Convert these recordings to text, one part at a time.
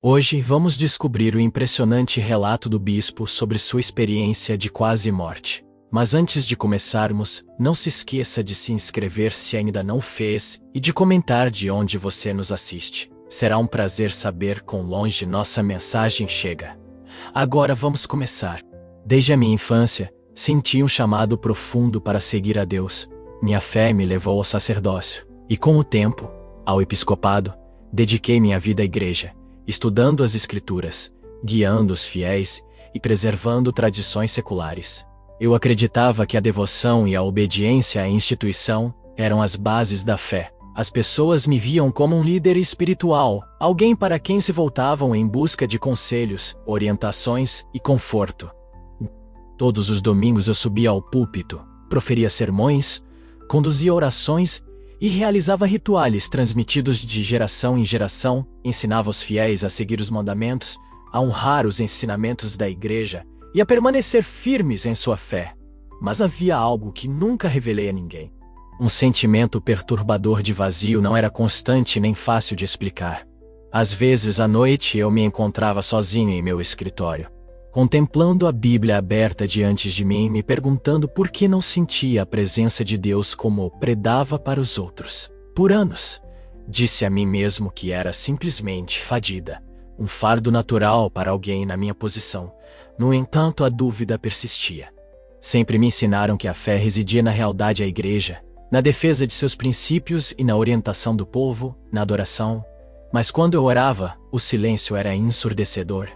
Hoje vamos descobrir o impressionante relato do bispo sobre sua experiência de quase morte. Mas antes de começarmos, não se esqueça de se inscrever se ainda não fez e de comentar de onde você nos assiste. Será um prazer saber quão longe nossa mensagem chega. Agora vamos começar. Desde a minha infância, senti um chamado profundo para seguir a Deus. Minha fé me levou ao sacerdócio, e com o tempo, ao episcopado, dediquei minha vida à igreja, estudando as Escrituras, guiando os fiéis e preservando tradições seculares. Eu acreditava que a devoção e a obediência à instituição eram as bases da fé. As pessoas me viam como um líder espiritual, alguém para quem se voltavam em busca de conselhos, orientações e conforto. Todos os domingos eu subia ao púlpito, proferia sermões, conduzia orações e realizava rituais transmitidos de geração em geração, ensinava os fiéis a seguir os mandamentos, a honrar os ensinamentos da igreja e a permanecer firmes em sua fé. Mas havia algo que nunca revelei a ninguém. Um sentimento perturbador de vazio não era constante nem fácil de explicar. Às vezes à noite eu me encontrava sozinho em meu escritório, contemplando a Bíblia aberta diante de mim, me perguntando por que não sentia a presença de Deus como predava para os outros. Por anos, disse a mim mesmo que era simplesmente fadiga, um fardo natural para alguém na minha posição. No entanto, a dúvida persistia. Sempre me ensinaram que a fé residia na lealdade à igreja, na defesa de seus princípios e na orientação do povo, na adoração. Mas quando eu orava, o silêncio era ensurdecedor.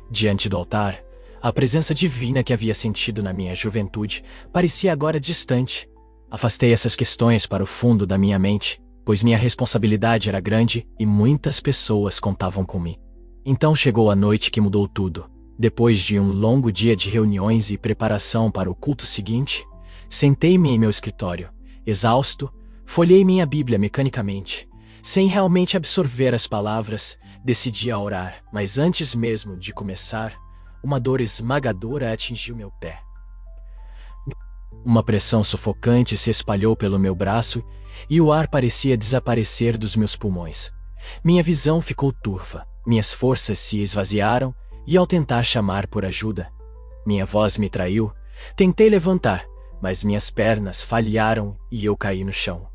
Diante do altar, a presença divina que havia sentido na minha juventude parecia agora distante. Afastei essas questões para o fundo da minha mente, pois minha responsabilidade era grande e muitas pessoas contavam comigo. Então chegou a noite que mudou tudo. Depois de um longo dia de reuniões e preparação para o culto seguinte, sentei-me em meu escritório. Exausto, folhei minha Bíblia mecanicamente. Sem realmente absorver as palavras, decidi a orar, mas antes mesmo de começar, uma dor esmagadora atingiu meu pé. Uma pressão sufocante se espalhou pelo meu braço e o ar parecia desaparecer dos meus pulmões. Minha visão ficou turva, minhas forças se esvaziaram e ao tentar chamar por ajuda, minha voz me traiu. Tentei levantar, mas minhas pernas falharam e eu caí no chão.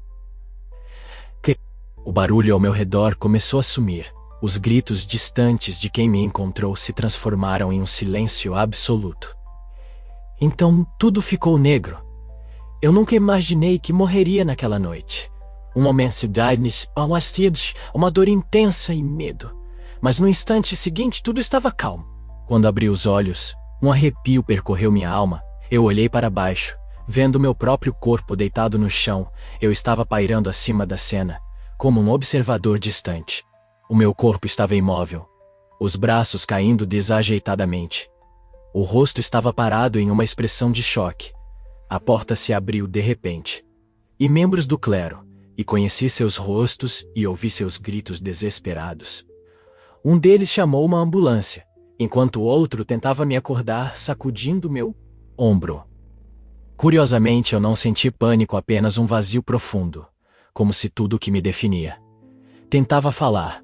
O barulho ao meu redor começou a sumir. Os gritos distantes de quem me encontrou se transformaram em um silêncio absoluto. Então tudo ficou negro. Eu nunca imaginei que morreria naquela noite. Um momento de uma dor intensa e medo. Mas no instante seguinte tudo estava calmo. Quando abri os olhos, um arrepio percorreu minha alma. Eu olhei para baixo, vendo meu próprio corpo deitado no chão. Eu estava pairando acima da cena, como um observador distante. O meu corpo estava imóvel, os braços caindo desajeitadamente. O rosto estava parado em uma expressão de choque. A porta se abriu de repente. E membros do clero, e conheci seus rostos e ouvi seus gritos desesperados. Um deles chamou uma ambulância, enquanto o outro tentava me acordar sacudindo meu ombro. Curiosamente, eu não senti pânico, apenas um vazio profundo, como se tudo o que me definia. Tentava falar,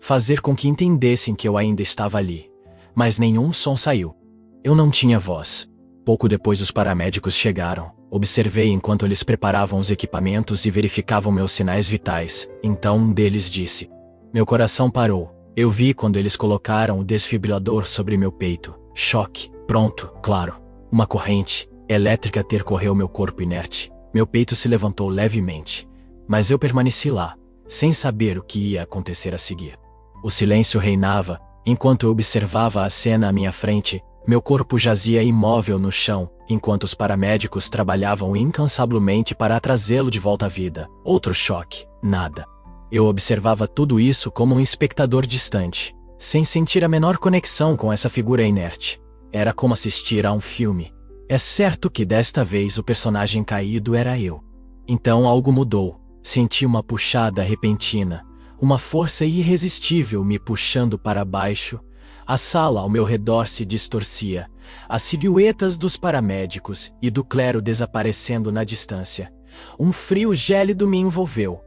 fazer com que entendessem que eu ainda estava ali, mas nenhum som saiu. Eu não tinha voz. Pouco depois os paramédicos chegaram. Observei enquanto eles preparavam os equipamentos e verificavam meus sinais vitais. Então um deles disse: meu coração parou. Eu vi quando eles colocaram o desfibrilador sobre meu peito. Choque. Pronto, claro. Uma corrente elétrica percorreu meu corpo inerte. Meu peito se levantou levemente. Mas eu permaneci lá, sem saber o que ia acontecer a seguir. O silêncio reinava, enquanto eu observava a cena à minha frente. Meu corpo jazia imóvel no chão, enquanto os paramédicos trabalhavam incansavelmente para trazê-lo de volta à vida. Outro choque. Nada. Eu observava tudo isso como um espectador distante, sem sentir a menor conexão com essa figura inerte. Era como assistir a um filme. É certo que desta vez o personagem caído era eu. Então algo mudou. Senti uma puxada repentina, uma força irresistível me puxando para baixo. A sala ao meu redor se distorcia, as silhuetas dos paramédicos e do clero desaparecendo na distância. Um frio gélido me envolveu,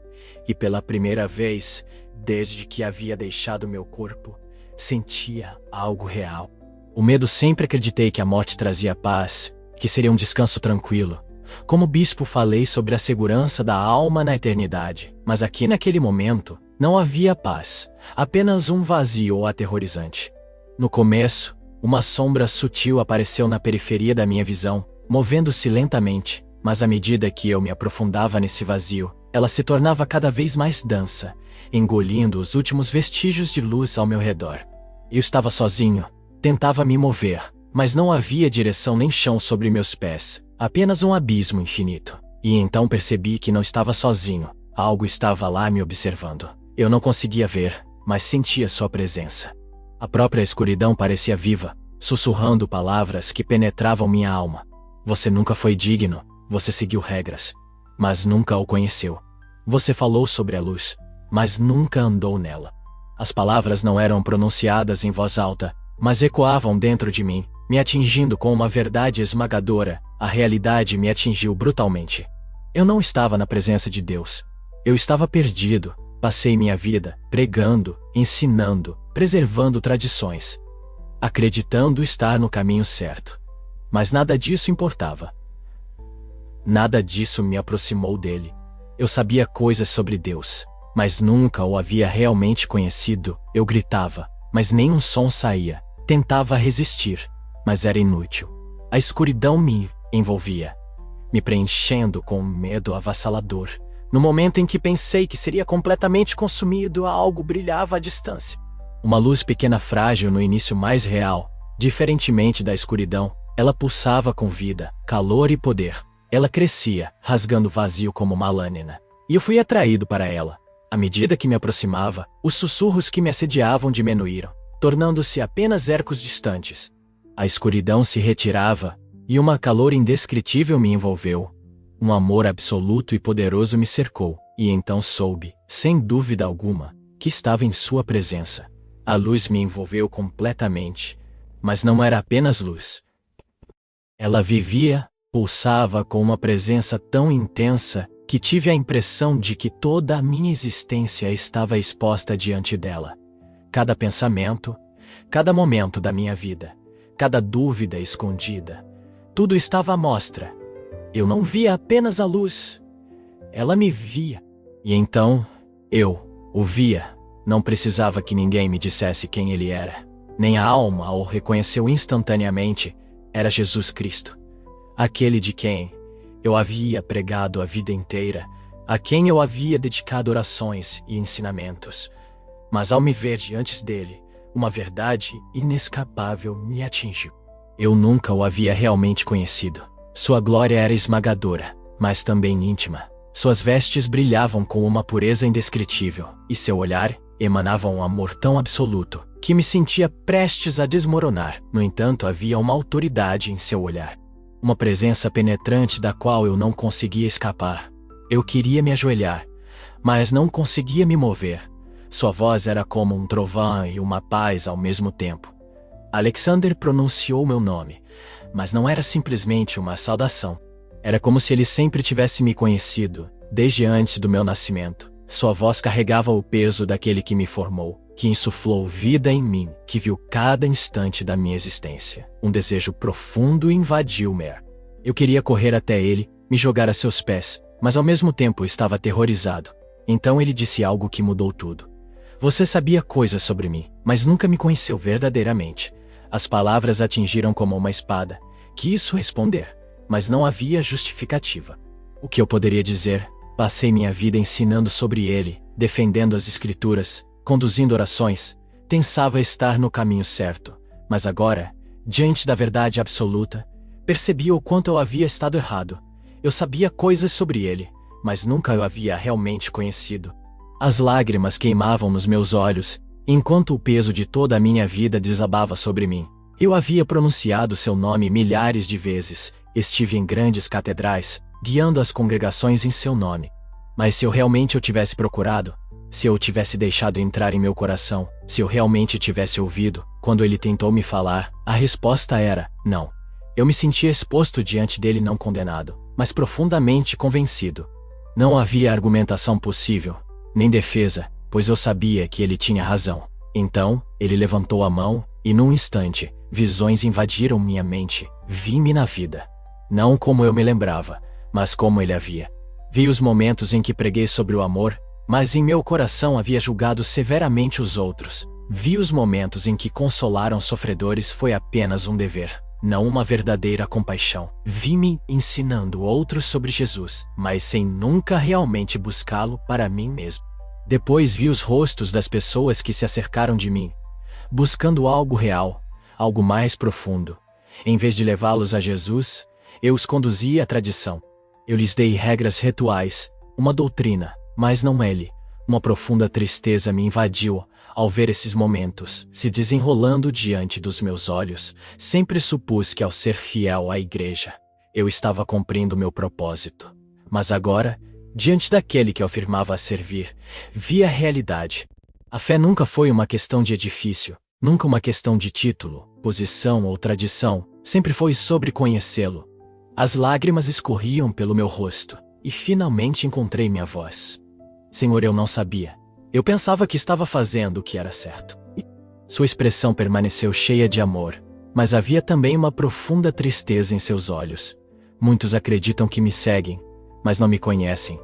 e pela primeira vez, desde que havia deixado meu corpo, sentia algo real. O medo sempre acreditei que a morte trazia paz, que seria um descanso tranquilo. Como bispo falei sobre a segurança da alma na eternidade, mas aqui naquele momento, não havia paz, apenas um vazio aterrorizante. No começo, uma sombra sutil apareceu na periferia da minha visão, movendo-se lentamente, mas à medida que eu me aprofundava nesse vazio, ela se tornava cada vez mais densa, engolindo os últimos vestígios de luz ao meu redor. Eu estava sozinho, tentava me mover, mas não havia direção nem chão sobre meus pés, apenas um abismo infinito. E então percebi que não estava sozinho, algo estava lá me observando. Eu não conseguia ver, mas sentia sua presença. A própria escuridão parecia viva, sussurrando palavras que penetravam minha alma. Você nunca foi digno, você seguiu regras, mas nunca o conheceu. Você falou sobre a luz, mas nunca andou nela. As palavras não eram pronunciadas em voz alta, mas ecoavam dentro de mim, me atingindo com uma verdade esmagadora. A realidade me atingiu brutalmente. Eu não estava na presença de Deus. Eu estava perdido. Passei minha vida pregando, ensinando, preservando tradições, acreditando estar no caminho certo. Mas nada disso importava. Nada disso me aproximou dele. Eu sabia coisas sobre Deus, mas nunca o havia realmente conhecido. Eu gritava, mas nenhum som saía. Tentava resistir, mas era inútil. A escuridão me envolvia, me preenchendo com um medo avassalador. No momento em que pensei que seria completamente consumido, algo brilhava à distância. Uma luz pequena, frágil no início, mais real. Diferentemente da escuridão, ela pulsava com vida, calor e poder. Ela crescia, rasgando o vazio como uma lâmina. E eu fui atraído para ela. À medida que me aproximava, os sussurros que me assediavam diminuíram, tornando-se apenas ecos distantes. A escuridão se retirava, e uma calor indescritível me envolveu. Um amor absoluto e poderoso me cercou, e então soube, sem dúvida alguma, que estava em sua presença. A luz me envolveu completamente, mas não era apenas luz. Ela vivia, pulsava com uma presença tão intensa, que tive a impressão de que toda a minha existência estava exposta diante dela. Cada pensamento, cada momento da minha vida, cada dúvida escondida, tudo estava à mostra. Eu não via apenas a luz. Ela me via. E então, eu o via. Não precisava que ninguém me dissesse quem ele era. Nem a alma o reconheceu instantaneamente. Era Jesus Cristo. Aquele de quem eu havia pregado a vida inteira, a quem eu havia dedicado orações e ensinamentos. Mas ao me ver diante dele, uma verdade inescapável me atingiu. Eu nunca o havia realmente conhecido. Sua glória era esmagadora, mas também íntima. Suas vestes brilhavam com uma pureza indescritível, e seu olhar emanava um amor tão absoluto, que me sentia prestes a desmoronar. No entanto, havia uma autoridade em seu olhar. Uma presença penetrante da qual eu não conseguia escapar. Eu queria me ajoelhar, mas não conseguia me mover. Sua voz era como um trovão e uma paz ao mesmo tempo. Alexander pronunciou meu nome, mas não era simplesmente uma saudação. Era como se ele sempre tivesse me conhecido, desde antes do meu nascimento. Sua voz carregava o peso daquele que me formou, que insuflou vida em mim, que viu cada instante da minha existência. Um desejo profundo invadiu-me. Eu queria correr até ele, me jogar a seus pés, mas ao mesmo tempo estava aterrorizado. Então ele disse algo que mudou tudo. Você sabia coisas sobre mim, mas nunca me conheceu verdadeiramente. As palavras atingiram como uma espada. Quis responder, mas não havia justificativa. O que eu poderia dizer? Passei minha vida ensinando sobre ele, defendendo as escrituras, conduzindo orações. Pensava estar no caminho certo, mas agora, diante da verdade absoluta, percebi o quanto eu havia estado errado. Eu sabia coisas sobre ele, mas nunca o havia realmente conhecido. As lágrimas queimavam nos meus olhos, enquanto o peso de toda a minha vida desabava sobre mim. Eu havia pronunciado seu nome milhares de vezes, estive em grandes catedrais, guiando as congregações em seu nome. Mas se eu realmente o tivesse procurado, se eu o tivesse deixado entrar em meu coração, se eu realmente tivesse ouvido, quando ele tentou me falar, a resposta era, não. Eu me sentia exposto diante dele, não condenado, mas profundamente convencido. Não havia argumentação possível, nem defesa, pois eu sabia que ele tinha razão. Então, ele levantou a mão, e num instante, visões invadiram minha mente. Vi-me na vida. Não como eu me lembrava, mas como ele havia. Vi os momentos em que preguei sobre o amor, mas em meu coração havia julgado severamente os outros. Vi os momentos em que consolaram sofredores foi apenas um dever, não uma verdadeira compaixão. Vi-me ensinando outros sobre Jesus, mas sem nunca realmente buscá-lo para mim mesmo. Depois vi os rostos das pessoas que se acercaram de mim, buscando algo real, algo mais profundo. Em vez de levá-los a Jesus, eu os conduzia à tradição. Eu lhes dei regras rituais, uma doutrina, mas não ele. Uma profunda tristeza me invadiu ao ver esses momentos se desenrolando diante dos meus olhos. Sempre supus que ao ser fiel à igreja, eu estava cumprindo meu propósito. Mas agora, diante daquele que eu afirmava servir, vi a realidade. A fé nunca foi uma questão de edifício, nunca uma questão de título, posição ou tradição, sempre foi sobre conhecê-lo. As lágrimas escorriam pelo meu rosto, e finalmente encontrei minha voz. Senhor, eu não sabia. Eu pensava que estava fazendo o que era certo. Sua expressão permaneceu cheia de amor, mas havia também uma profunda tristeza em seus olhos. Muitos acreditam que me seguem, mas não me conhecem.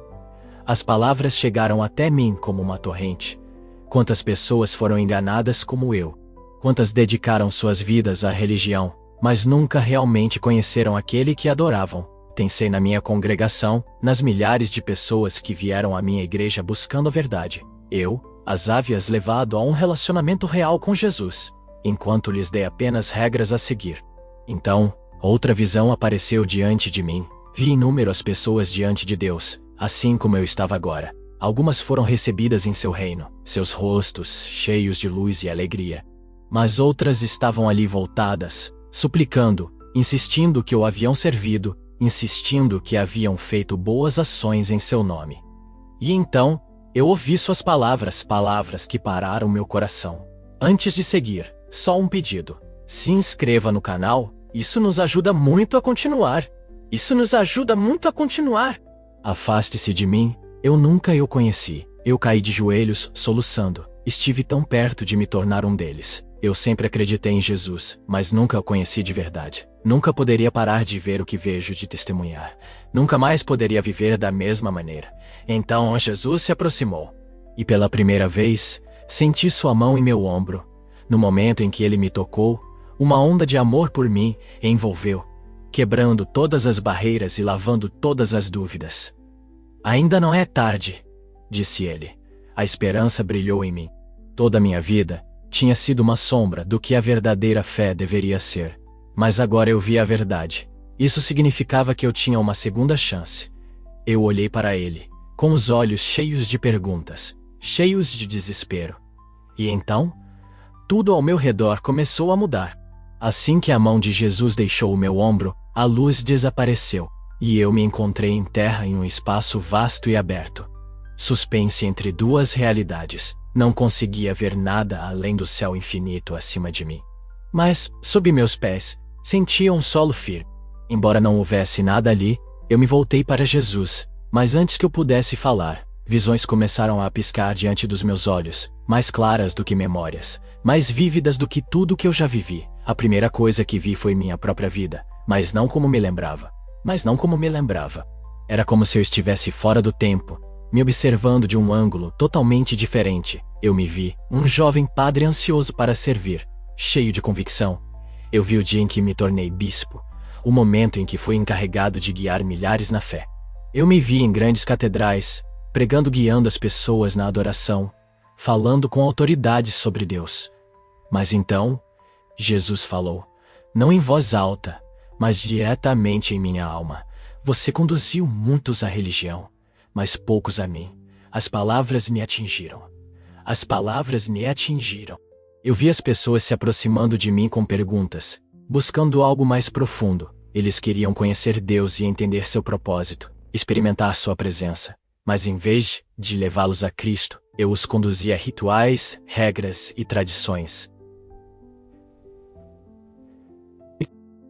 As palavras chegaram até mim como uma torrente. Quantas pessoas foram enganadas como eu? Quantas dedicaram suas vidas à religião, mas nunca realmente conheceram aquele que adoravam? Pensei na minha congregação, nas milhares de pessoas que vieram à minha igreja buscando a verdade. Eu as havia levado a um relacionamento real com Jesus, enquanto lhes dei apenas regras a seguir. Então, outra visão apareceu diante de mim. Vi inúmeras pessoas diante de Deus, assim como eu estava agora. Algumas foram recebidas em seu reino, seus rostos cheios de luz e alegria. Mas outras estavam ali voltadas, suplicando, insistindo que o haviam servido, insistindo que haviam feito boas ações em seu nome. E então, eu ouvi suas palavras, palavras que pararam meu coração. Antes de seguir, só um pedido. Se inscreva no canal, isso nos ajuda muito a continuar. Isso nos ajuda muito a continuar. Afaste-se de mim, eu nunca o conheci. Eu caí de joelhos, soluçando. Estive tão perto de me tornar um deles. Eu sempre acreditei em Jesus, mas nunca o conheci de verdade. Nunca poderia parar de ver o que vejo, de testemunhar. Nunca mais poderia viver da mesma maneira. Então Jesus se aproximou. E pela primeira vez, senti sua mão em meu ombro. No momento em que ele me tocou, uma onda de amor por mim envolveu, quebrando todas as barreiras e lavando todas as dúvidas. Ainda não é tarde, disse ele. A esperança brilhou em mim. Toda a minha vida tinha sido uma sombra do que a verdadeira fé deveria ser. Mas agora eu vi a verdade. Isso significava que eu tinha uma segunda chance. Eu olhei para ele, com os olhos cheios de perguntas, cheios de desespero. E então, tudo ao meu redor começou a mudar. Assim que a mão de Jesus deixou o meu ombro, a luz desapareceu, e eu me encontrei em terra em um espaço vasto e aberto. Suspense entre duas realidades. Não conseguia ver nada além do céu infinito acima de mim. Mas, sob meus pés, sentia um solo firme. Embora não houvesse nada ali, eu me voltei para Jesus. Mas antes que eu pudesse falar, visões começaram a piscar diante dos meus olhos, mais claras do que memórias, mais vívidas do que tudo que eu já vivi. A primeira coisa que vi foi minha própria vida, mas não como me lembrava. Era como se eu estivesse fora do tempo, me observando de um ângulo totalmente diferente. Eu me vi, um jovem padre ansioso para servir, cheio de convicção. Eu vi o dia em que me tornei bispo, o momento em que fui encarregado de guiar milhares na fé. Eu me vi em grandes catedrais, pregando, guiando as pessoas na adoração, falando com autoridade sobre Deus. Mas então, Jesus falou, não em voz alta, mas diretamente em minha alma. Você conduziu muitos à religião, mas poucos a mim. As palavras me atingiram. Eu vi as pessoas se aproximando de mim com perguntas, buscando algo mais profundo. Eles queriam conhecer Deus e entender seu propósito, experimentar sua presença. Mas em vez de levá-los a Cristo, eu os conduzia a rituais, regras e tradições.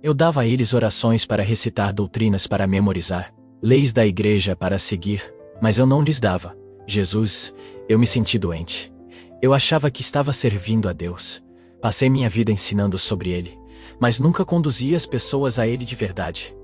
Eu dava a eles orações para recitar, doutrinas para memorizar, leis da igreja para seguir, mas eu não lhes dava. Jesus, eu me senti doente. Eu achava que estava servindo a Deus. Passei minha vida ensinando sobre Ele, mas nunca conduzi as pessoas a Ele de verdade.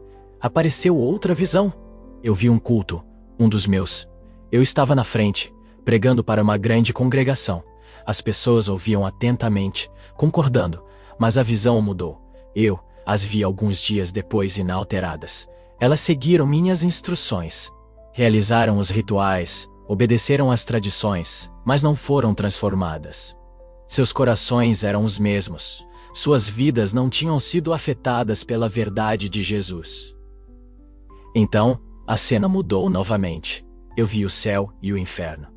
Apareceu outra visão. Eu vi um culto, um dos meus. Eu estava na frente, pregando para uma grande congregação. As pessoas ouviam atentamente, concordando, mas a visão mudou. Eu as vi alguns dias depois inalteradas. Elas seguiram minhas instruções. Realizaram os rituais, obedeceram às tradições, mas não foram transformadas. Seus corações eram os mesmos. Suas vidas não tinham sido afetadas pela verdade de Jesus. Então, a cena mudou novamente. Eu vi o céu e o inferno.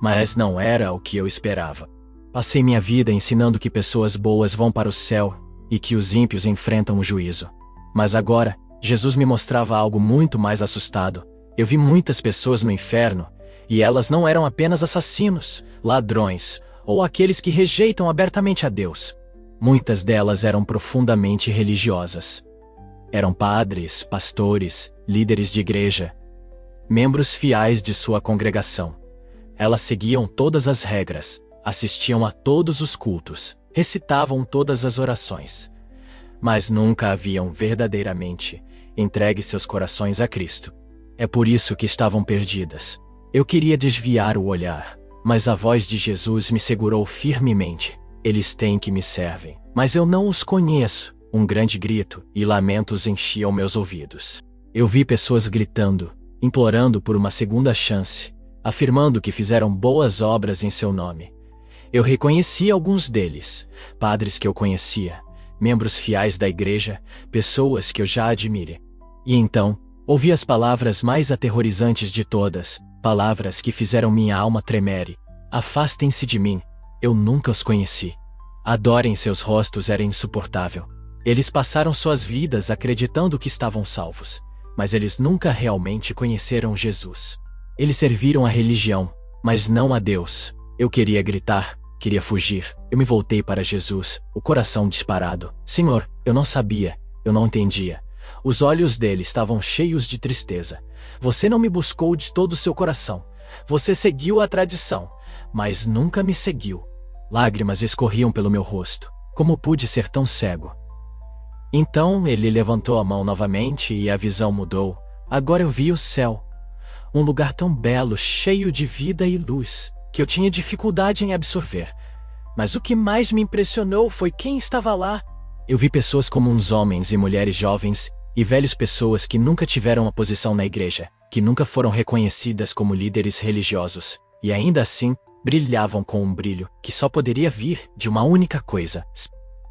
Mas não era o que eu esperava. Passei minha vida ensinando que pessoas boas vão para o céu e que os ímpios enfrentam o juízo. Mas agora, Jesus me mostrava algo muito mais assustado. Eu vi muitas pessoas no inferno, e elas não eram apenas assassinos, ladrões, ou aqueles que rejeitam abertamente a Deus. Muitas delas eram profundamente religiosas. Eram padres, pastores, líderes de igreja, membros fiéis de sua congregação. Elas seguiam todas as regras, assistiam a todos os cultos, recitavam todas as orações, mas nunca haviam verdadeiramente entregue seus corações a Cristo. É por isso que estavam perdidas. Eu queria desviar o olhar, mas a voz de Jesus me segurou firmemente. Eles têm que me servem, mas eu não os conheço. Um grande grito e lamentos enchiam meus ouvidos. Eu vi pessoas gritando, implorando por uma segunda chance, afirmando que fizeram boas obras em seu nome. Eu reconheci alguns deles, padres que eu conhecia, membros fiéis da igreja, pessoas que eu já admirei. E então, ouvi as palavras mais aterrorizantes de todas, palavras que fizeram minha alma tremer. Afastem-se de mim, eu nunca os conheci. A dor em seus rostos era insuportável. Eles passaram suas vidas acreditando que estavam salvos, mas eles nunca realmente conheceram Jesus. Eles serviram a religião, mas não a Deus. Eu queria gritar, queria fugir. Eu me voltei para Jesus, o coração disparado. Senhor, eu não sabia, eu não entendia. Os olhos dele estavam cheios de tristeza. Você não me buscou de todo o seu coração. Você seguiu a tradição, mas nunca me seguiu. Lágrimas escorriam pelo meu rosto. Como pude ser tão cego? Então ele levantou a mão novamente e a visão mudou. Agora eu vi o céu. Um lugar tão belo, cheio de vida e luz, que eu tinha dificuldade em absorver. Mas o que mais me impressionou foi quem estava lá. Eu vi pessoas comuns, homens e mulheres jovens, e velhos, pessoas que nunca tiveram uma posição na igreja, que nunca foram reconhecidas como líderes religiosos, e ainda assim, brilhavam com um brilho que só poderia vir de uma única coisa.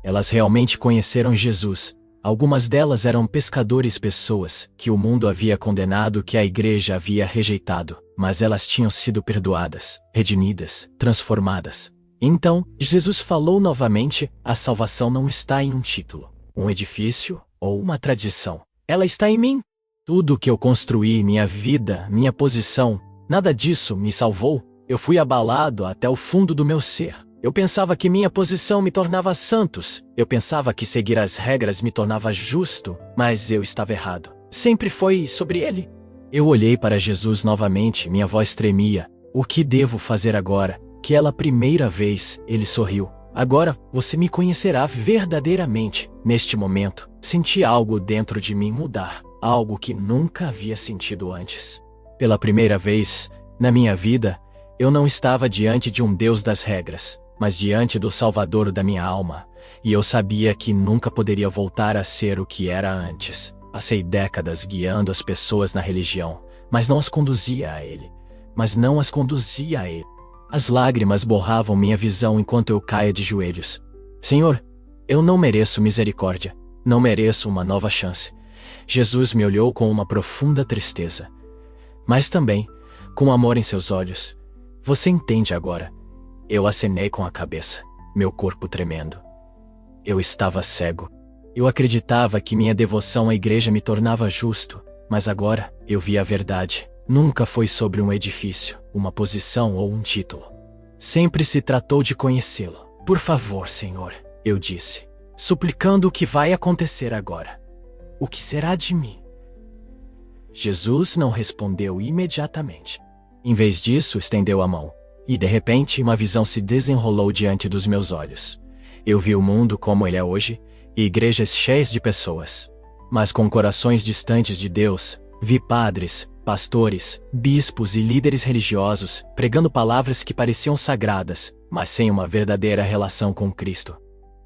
Elas realmente conheceram Jesus. Algumas delas eram pescadores, pessoas que o mundo havia condenado, que a igreja havia rejeitado, mas elas tinham sido perdoadas, redimidas, transformadas. Então, Jesus falou novamente: a salvação não está em um título, um edifício ou uma tradição. Ela está em mim. Tudo que eu construí, minha vida, minha posição, nada disso me salvou. Eu fui abalado até o fundo do meu ser. Eu pensava que minha posição me tornava santos. Eu pensava que seguir as regras me tornava justo, mas eu estava errado. Sempre foi sobre ele. Eu olhei para Jesus novamente, minha voz tremia. O que devo fazer agora? Aquela primeira vez, ele sorriu. Agora, você me conhecerá verdadeiramente. Neste momento, senti algo dentro de mim mudar. Algo que nunca havia sentido antes. Pela primeira vez, na minha vida, eu não estava diante de um Deus das regras, mas diante do Salvador da minha alma, e eu sabia que nunca poderia voltar a ser o que era antes. Passei décadas guiando as pessoas na religião, mas não as conduzia a Ele. As lágrimas borravam minha visão enquanto eu caía de joelhos. Senhor, eu não mereço misericórdia, não mereço uma nova chance. Jesus me olhou com uma profunda tristeza, mas também com amor em seus olhos. Você entende agora? Eu acenei com a cabeça, meu corpo tremendo. Eu estava cego. Eu acreditava que minha devoção à igreja me tornava justo, mas agora eu vi a verdade. Nunca foi sobre um edifício, uma posição ou um título. Sempre se tratou de conhecê-lo. Por favor, Senhor, eu disse, suplicando: o que vai acontecer agora? O que será de mim? Jesus não respondeu imediatamente. Em vez disso, estendeu a mão. E de repente uma visão se desenrolou diante dos meus olhos. Eu vi o mundo como ele é hoje, e igrejas cheias de pessoas, mas com corações distantes de Deus. Vi padres, pastores, bispos e líderes religiosos pregando palavras que pareciam sagradas, mas sem uma verdadeira relação com Cristo.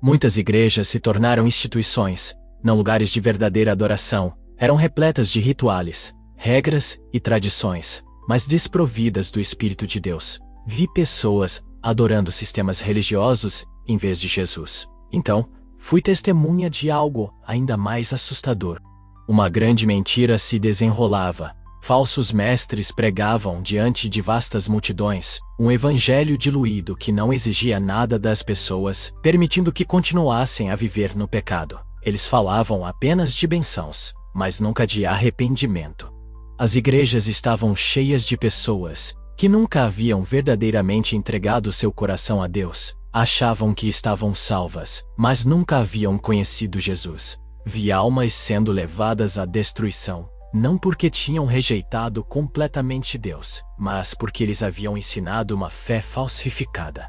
Muitas igrejas se tornaram instituições, não lugares de verdadeira adoração. Eram repletas de rituais, regras e tradições, mas desprovidas do Espírito de Deus. Vi pessoas adorando sistemas religiosos em vez de Jesus. Então, fui testemunha de algo ainda mais assustador. Uma grande mentira se desenrolava. Falsos mestres pregavam diante de vastas multidões um evangelho diluído que não exigia nada das pessoas, permitindo que continuassem a viver no pecado. Eles falavam apenas de bênçãos, mas nunca de arrependimento. As igrejas estavam cheias de pessoas que nunca haviam verdadeiramente entregado seu coração a Deus. Achavam que estavam salvas, mas nunca haviam conhecido Jesus. Vi almas sendo levadas à destruição, não porque tinham rejeitado completamente Deus, mas porque eles haviam ensinado uma fé falsificada.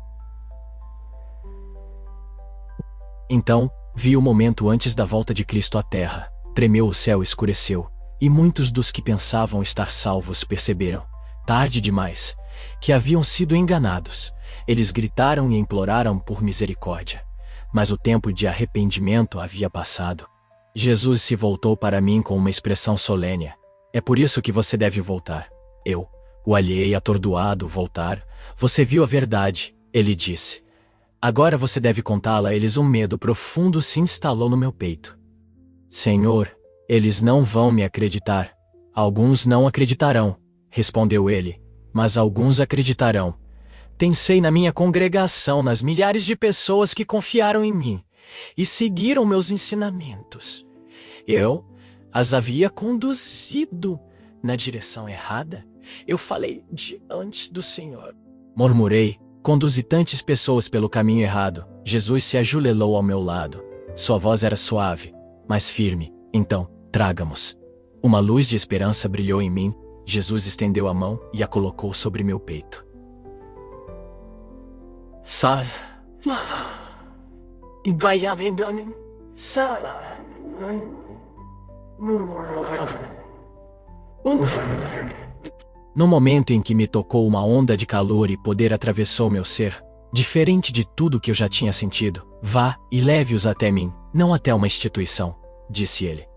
Então, vi o momento antes da volta de Cristo à Terra. Tremeu o céu, escureceu, e muitos dos que pensavam estar salvos perceberam, tarde demais, que haviam sido enganados. Eles gritaram e imploraram por misericórdia, mas o tempo de arrependimento havia passado. Jesus se voltou para mim com uma expressão solene. É por isso que você deve voltar. Eu o olhei atordoado. Voltar? Você viu a verdade, ele disse. Agora você deve contá-la a eles. Um medo profundo se instalou no meu peito. Senhor, eles não vão me acreditar. Alguns não acreditarão, respondeu ele, mas alguns acreditarão. Pensei na minha congregação, nas milhares de pessoas que confiaram em mim e seguiram meus ensinamentos. Eu as havia conduzido na direção errada. Eu falei diante do Senhor. Murmurei, conduzi tantas pessoas pelo caminho errado. Jesus se ajoelhou ao meu lado. Sua voz era suave, mas firme. Então, traga-nos. Uma luz de esperança brilhou em mim. Jesus estendeu a mão e a colocou sobre meu peito. No momento em que me tocou, uma onda de calor e poder atravessou meu ser, diferente de tudo que eu já tinha sentido. Vá e leve-os até mim, não até uma instituição, disse ele.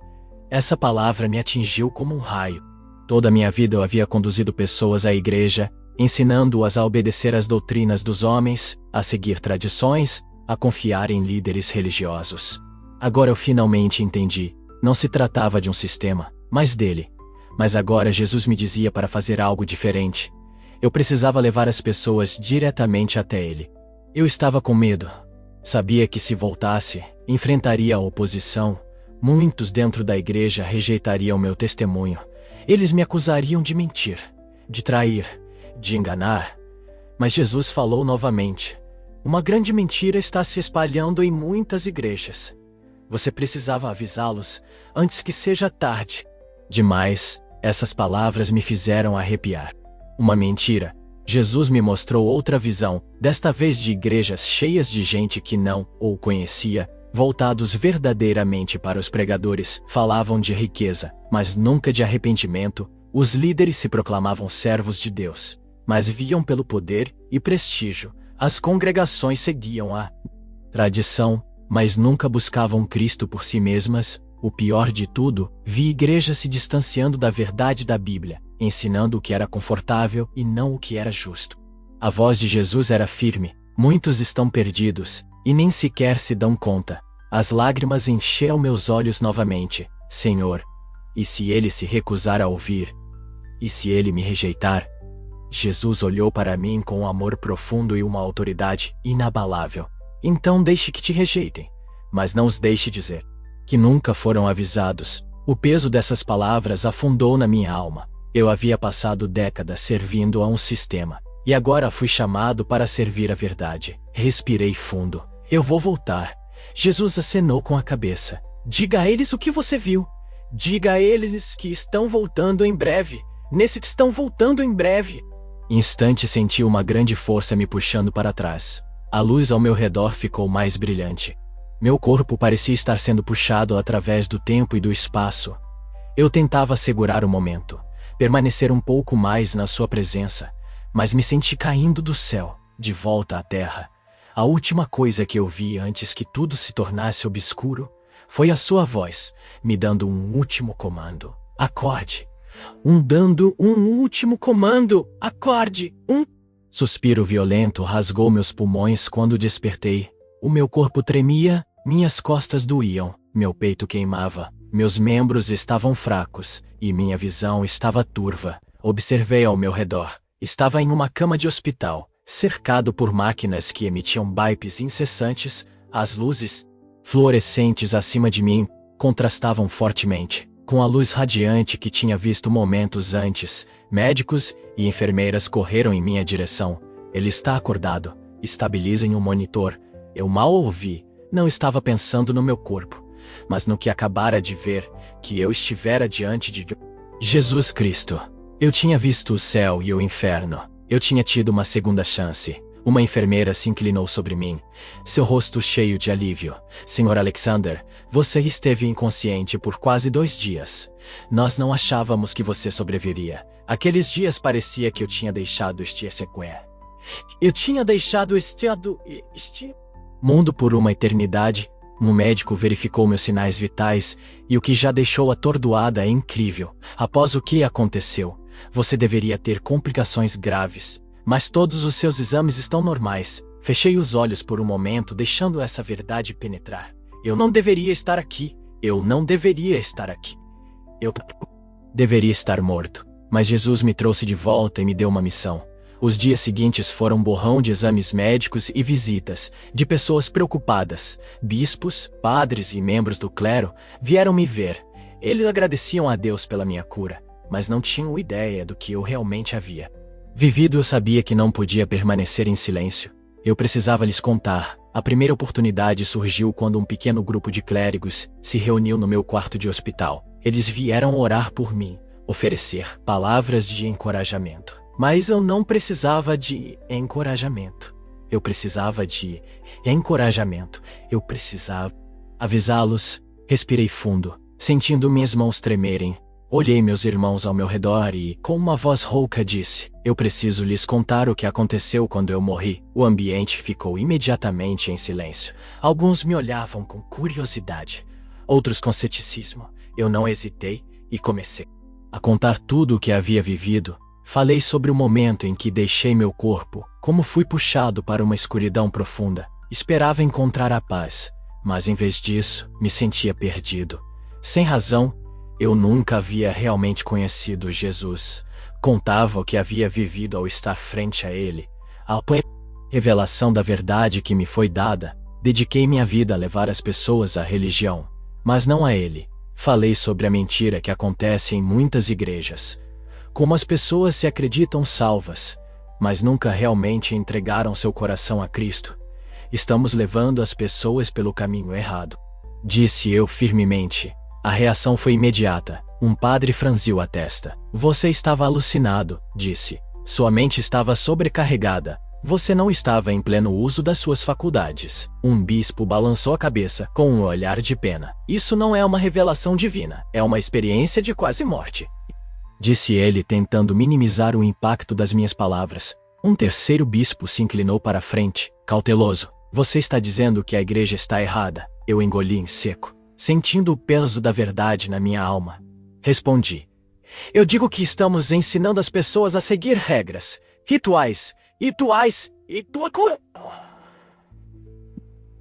Essa palavra me atingiu como um raio. Toda a minha vida eu havia conduzido pessoas à igreja, ensinando-as a obedecer às doutrinas dos homens, a seguir tradições, a confiar em líderes religiosos. Agora eu finalmente entendi. Não se tratava de um sistema, mas dele. Mas agora Jesus me dizia para fazer algo diferente. Eu precisava levar as pessoas diretamente até ele. Eu estava com medo. Sabia que se voltasse, enfrentaria a oposição. Muitos dentro da igreja rejeitariam meu testemunho. Eles me acusariam de mentir, de trair, de enganar. Mas Jesus falou novamente. Uma grande mentira está se espalhando em muitas igrejas. Você precisava avisá-los antes que seja tarde demais. Essas palavras me fizeram arrepiar. Uma mentira. Jesus me mostrou outra visão, desta vez de igrejas cheias de gente que não o conhecia, voltados verdadeiramente para os pregadores. Falavam de riqueza, mas nunca de arrependimento. Os líderes se proclamavam servos de Deus, mas viam pelo poder e prestígio. As congregações seguiam a tradição, mas nunca buscavam Cristo por si mesmas. O pior de tudo, vi igrejas se distanciando da verdade da Bíblia, ensinando o que era confortável e não o que era justo. A voz de Jesus era firme. Muitos estão perdidos, e nem sequer se dão conta. As lágrimas encheram meus olhos novamente. Senhor, e se ele se recusar a ouvir? E se ele me rejeitar? Jesus olhou para mim com um amor profundo e uma autoridade inabalável. Então deixe que te rejeitem, mas não os deixe dizer que nunca foram avisados. O peso dessas palavras afundou na minha alma. Eu havia passado décadas servindo a um sistema, e agora fui chamado para servir a verdade. Respirei fundo. Eu vou voltar. Jesus acenou com a cabeça. Diga a eles o que você viu. Diga a eles que estão voltando em breve. Estão voltando em breve. Instante senti uma grande força me puxando para trás. A luz ao meu redor ficou mais brilhante. Meu corpo parecia estar sendo puxado através do tempo e do espaço. Eu tentava segurar o momento, permanecer um pouco mais na sua presença, mas me senti caindo do céu, de volta à terra. A última coisa que eu vi antes que tudo se tornasse obscuro foi a sua voz, me dando um último comando. Acorde. Dando um último comando. Acorde. Suspiro violento rasgou meus pulmões quando despertei. O meu corpo tremia, minhas costas doíam, meu peito queimava, meus membros estavam fracos, e minha visão estava turva. Observei ao meu redor. Estava em uma cama de hospital, cercado por máquinas que emitiam bipes incessantes. As luzes fluorescentes acima de mim contrastavam fortemente com a luz radiante que tinha visto momentos antes. Médicos e enfermeiras correram em minha direção. Ele está acordado. Estabilizem o monitor. Eu mal ouvi. Não estava pensando no meu corpo, mas no que acabara de ver, que eu estivera diante de Jesus Cristo. Eu tinha visto o céu e o inferno. Eu tinha tido uma segunda chance. Uma enfermeira se inclinou sobre mim, seu rosto cheio de alívio. Sr. Alexander, você esteve inconsciente por quase 2 dias. Nós não achávamos que você sobreviveria. Aqueles dias parecia que eu tinha deixado este sequer. Eu tinha deixado este mundo por uma eternidade. Um médico verificou meus sinais vitais e o que já deixou atordoada é incrível. Após o que aconteceu, você deveria ter complicações graves. Mas todos os seus exames estão normais. Fechei os olhos por um momento, deixando essa verdade penetrar. Eu não deveria estar aqui. Eu não deveria estar aqui. Eu deveria estar morto. Mas Jesus me trouxe de volta e me deu uma missão. Os dias seguintes foram um borrão de exames médicos e visitas, de pessoas preocupadas. Bispos, padres e membros do clero vieram me ver. Eles agradeciam a Deus pela minha cura, mas não tinham ideia do que eu realmente havia vivido. Eu sabia que não podia permanecer em silêncio. Eu precisava lhes contar. A primeira oportunidade surgiu quando um pequeno grupo de clérigos se reuniu no meu quarto de hospital. Eles vieram orar por mim, oferecer palavras de encorajamento. Mas eu não precisava de encorajamento. Eu precisava de encorajamento. Eu precisava avisá-los. Respirei fundo, sentindo minhas mãos tremerem. Olhei meus irmãos ao meu redor e, com uma voz rouca, disse: eu preciso lhes contar o que aconteceu quando eu morri. O ambiente ficou imediatamente em silêncio. Alguns me olhavam com curiosidade, outros com ceticismo. Eu não hesitei e comecei a contar tudo o que havia vivido. Falei sobre o momento em que deixei meu corpo, como fui puxado para uma escuridão profunda. Esperava encontrar a paz, mas em vez disso, me sentia perdido. Sem razão. Eu nunca havia realmente conhecido Jesus. Contava o que havia vivido ao estar frente a ele. A revelação da verdade que me foi dada, dediquei minha vida a levar as pessoas à religião, mas não a ele. Falei sobre a mentira que acontece em muitas igrejas. Como as pessoas se acreditam salvas, mas nunca realmente entregaram seu coração a Cristo. Estamos levando as pessoas pelo caminho errado, disse eu firmemente. A reação foi imediata. Um padre franziu a testa. Você estava alucinado, disse. Sua mente estava sobrecarregada. Você não estava em pleno uso das suas faculdades. Um bispo balançou a cabeça, com um olhar de pena. Isso não é uma revelação divina, é uma experiência de quase morte, disse ele, tentando minimizar o impacto das minhas palavras. Um terceiro bispo se inclinou para a frente, cauteloso. Você está dizendo que a igreja está errada. Eu engoli em seco, sentindo o peso da verdade na minha alma. Respondi: eu digo que estamos ensinando as pessoas a seguir regras, rituais,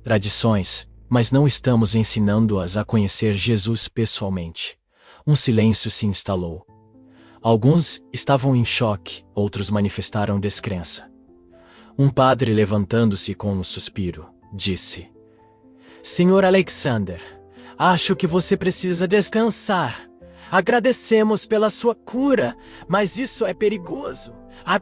tradições, mas não estamos ensinando-as a conhecer Jesus pessoalmente. Um silêncio se instalou. Alguns estavam em choque, outros manifestaram descrença. Um padre, levantando-se com um suspiro, disse: Sr. Alexander, acho que você precisa descansar. Agradecemos pela sua cura, mas isso é perigoso. A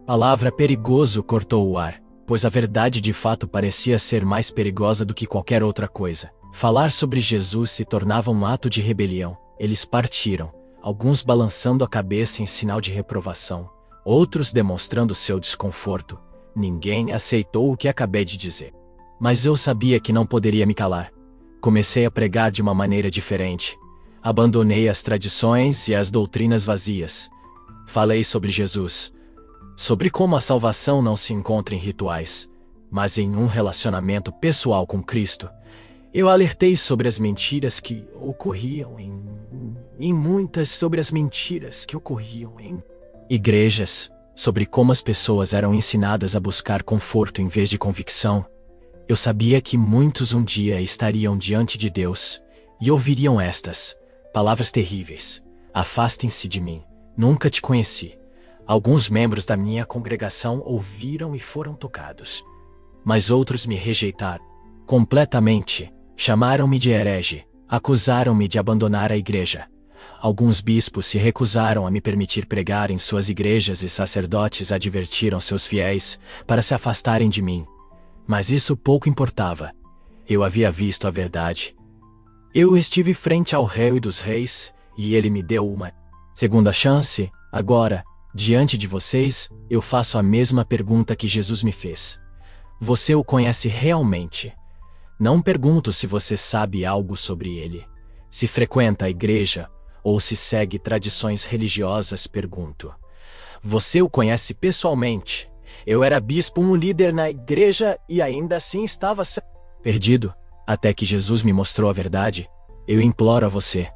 palavra perigoso cortou o ar, pois a verdade de fato parecia ser mais perigosa do que qualquer outra coisa. Falar sobre Jesus se tornava um ato de rebelião. Eles partiram, alguns balançando a cabeça em sinal de reprovação, outros demonstrando seu desconforto. Ninguém aceitou o que acabei de dizer. Mas eu sabia que não poderia me calar. Comecei a pregar de uma maneira diferente. Abandonei as tradições e as doutrinas vazias. Falei sobre Jesus, sobre como a salvação não se encontra em rituais, mas em um relacionamento pessoal com Cristo. Eu alertei sobre as mentiras que ocorriam sobre as mentiras que ocorriam em igrejas, sobre como as pessoas eram ensinadas a buscar conforto em vez de convicção. Eu sabia que muitos um dia estariam diante de Deus e ouviriam estas palavras terríveis: afastem-se de mim, nunca te conheci. Alguns membros da minha congregação ouviram e foram tocados, mas outros me rejeitaram completamente. Chamaram-me de herege, acusaram-me de abandonar a igreja. Alguns bispos se recusaram a me permitir pregar em suas igrejas e sacerdotes advertiram seus fiéis para se afastarem de mim. Mas isso pouco importava. Eu havia visto a verdade. Eu estive frente ao Rei dos Reis e ele me deu uma segunda chance. Agora, diante de vocês, eu faço a mesma pergunta que Jesus me fez. Você o conhece realmente? Não pergunto se você sabe algo sobre ele, se frequenta a igreja ou se segue tradições religiosas. Pergunto: você o conhece pessoalmente? Eu era bispo, um líder na igreja e ainda assim estava perdido, até que Jesus me mostrou a verdade. Eu imploro a você,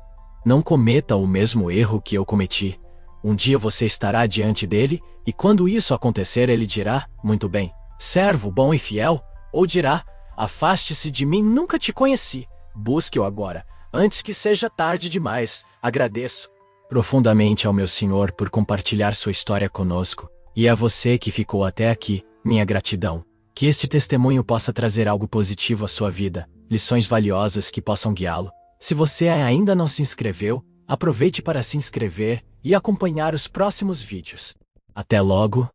não cometa o mesmo erro que eu cometi. Um dia você estará diante dele e quando isso acontecer ele dirá: muito bem, servo bom e fiel, ou dirá: afaste-se de mim, nunca te conheci. Busque-o agora, antes que seja tarde demais. Agradeço profundamente ao meu Senhor por compartilhar sua história conosco, e a você que ficou até aqui, minha gratidão. Que este testemunho possa trazer algo positivo à sua vida, lições valiosas que possam guiá-lo. Se você ainda não se inscreveu, aproveite para se inscrever e acompanhar os próximos vídeos. Até logo!